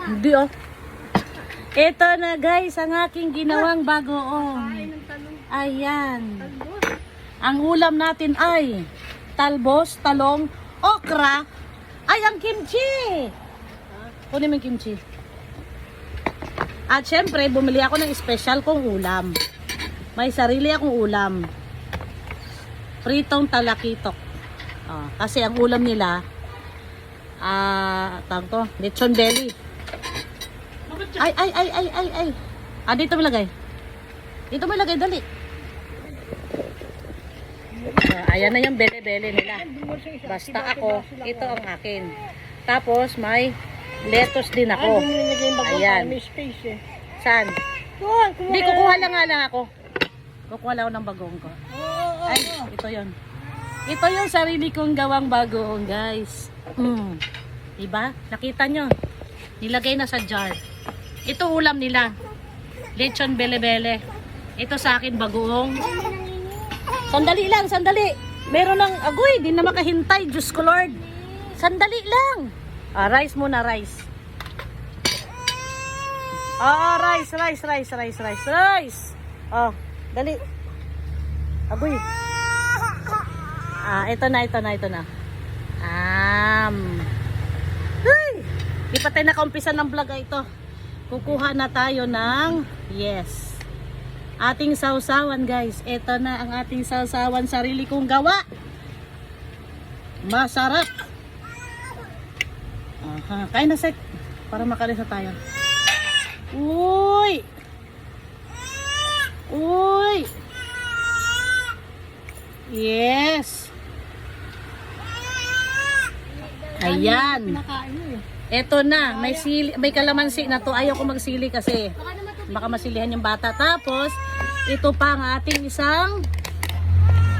Hindi oh. Ito na guys, ang aking ginawang bagoong. Ayan. Ang ulam natin ay talbos, talong, okra, ay ang kimchi. Kunin mo yung kimchi. At syempre, bumili ako ng special kong ulam. May sarili akong ulam. Pritong talakitok. Kasi ang ulam nila, tawag to, lechon belly. Ay. Dito mo lagay. Dito mo lagay, dali. Ayan na yung bele-bele nila. Basta ako, ito ang akin. Tapos may lettuce din ako. Ayan. Saan? Hindi, kukuha lang ako. Kukuha lang ako ng bagoong ko. Ay, ito yun. Ito yung sarili kong gawang bagoong, guys. Diba? Nakita nyo? Nilagay na sa jar. Ito ulam nila. Lechon bele-bele. Ito sa akin bagoong. Sandali lang, sandali. Meron ng agoy, di na makahintay. Diyos ko Lord. Sandali lang. Rice muna, rice. Rice. Dali. Agoy. Ito na. Hey! Di pa tayo nakaumpisa ng vlog ito. Kukuha na tayo ng ating sausawan, guys. Ito na ang ating sausawan, sarili kong gawa. Masarap. Kain na, Sek, para makalisa tayo. Uy! Yes. Ayan. Ito na, may kalamansi na to. Ayaw ko magsili kasi baka masilihan yung bata. Tapos, ito pa ang ating isang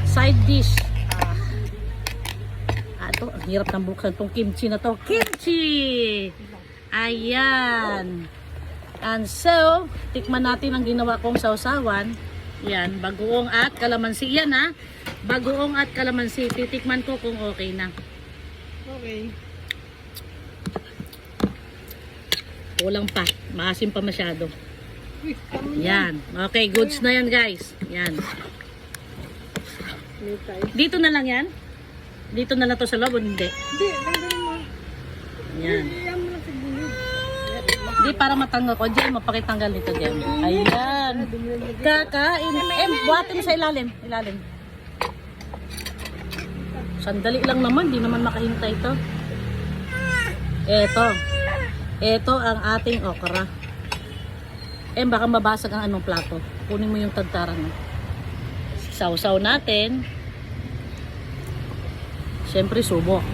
side dish. Ito, ang hirap ng buksan itong kimchi na to. Kimchi! Ayan. And so, tikman natin ang ginawa kong sausawan. Yan, bagoong at kalamansi. Yan ha, bagoong at kalamansi. Titikman ko kung okay na. Okay. Kulang pa. Maasim pa masyado. Yan. Okay, goods na yan, guys. Yan. Dito na lang yan? Dito na lang to sa loob o hindi? Hindi, nandun mo. Yan. Iyan mo lang sa gilid. Hindi, para matanggal ko. Diyan, mapakitanggal nito dyan. Ayan. Kakain. Buhatin mo sa ilalim. Sandali lang naman. Di naman makahintay ito. Ito ang ating okra. Baka mabasag ang anong plato. Kunin mo yung tagtaran mo. Sausaw natin. Siyempre subo.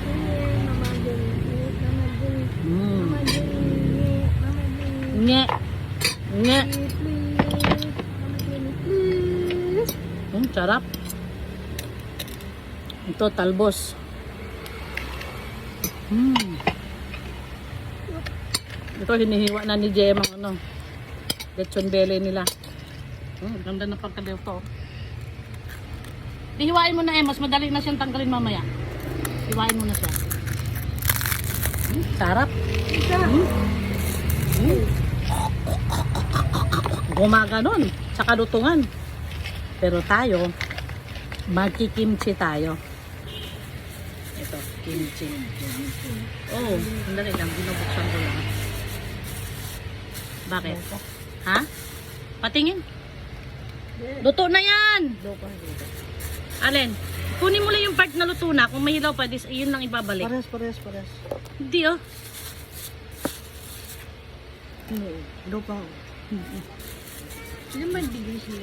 Nye. Sarap. Ito talbos. Ito hinihiwa na ni Jem ang lechon belly nila. Ganda na pagkaliw to. Hiwain mo na mas madali na siyang tanggalin mamaya. Hiwain mo na siya. Sarap. Gumaganon sa kalutungan. Pero tayo, magkikimchi tayo. Ito, kimchi. Sandali lang, binubuksan ko lang. Bakit? Ha? Patingin? Luto na yan! Alin? Kunin mo lang yung part na luto na. Kung mahilaw pa, yun lang ibabalik. Pares. Hindi oh. Lupa. Sino man bigay siya?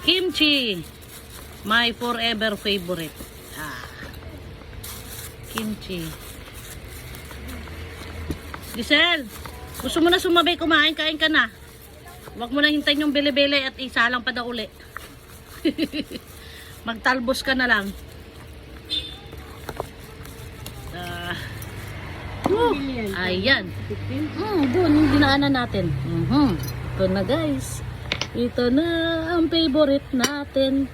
Kimchi. My forever favorite. Kimchi. Giselle, gusto mo na sumabay kumain? Kain ka na. Huwag mo na hintayin yung bele-bele at isa lang pa daw uli. Magtalbos ka na lang. Ayan. Doon yung dinaanan natin. Ito na guys. Ito na ang favorite natin.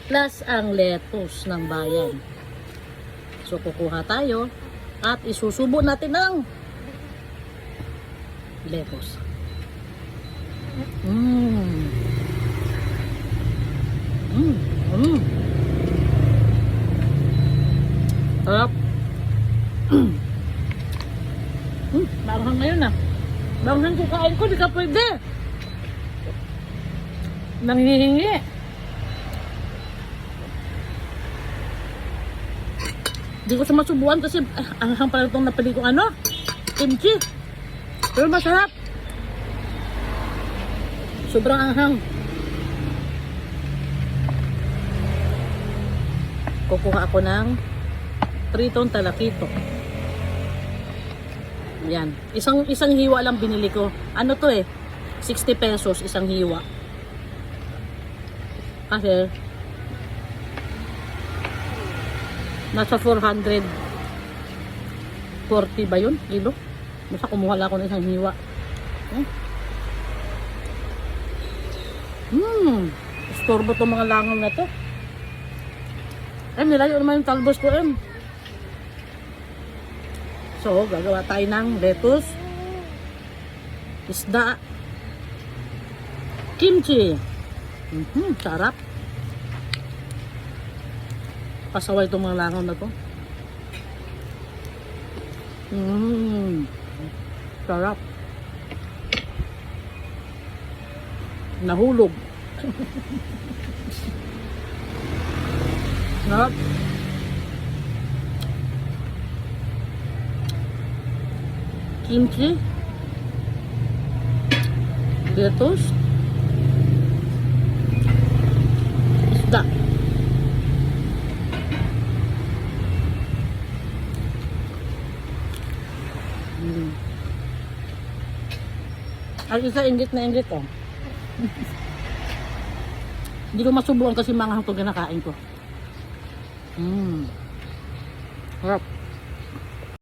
Plus ang lettuce ng bayan. So, kukuha tayo at isusubo natin ng lettuce. Sarap. Maranghang ngayon ah. Maranghang kukain ko, di ka pwede. Nanghihingi. Di ko siya masubuan kasi anghang pala itong napili kong ano, kimchi. Pero masarap. Sobrang anghang. Kukuha ako ng pritong talakito. Yan. Isang hiwa lang binili ko. Ano to eh? 60 pesos isang hiwa. Kasi nasa 440 ba yun? Kilo? Basta kumuha lang ako ng isang hiwa. Istorbo itong mga langaw na to. Nilayo naman yung talbos ko, So, gagawa tayo ng lettuce, isda, kimchi. Sarap. Pasaway itong mga langaw na to. Sarap. Nahulog. Sarap. Kimchi, lettuce, isda. Ang isa inggit na inggit oh. Hindi ko masubukan kasi mga hangtong kinakain ko. Sarap.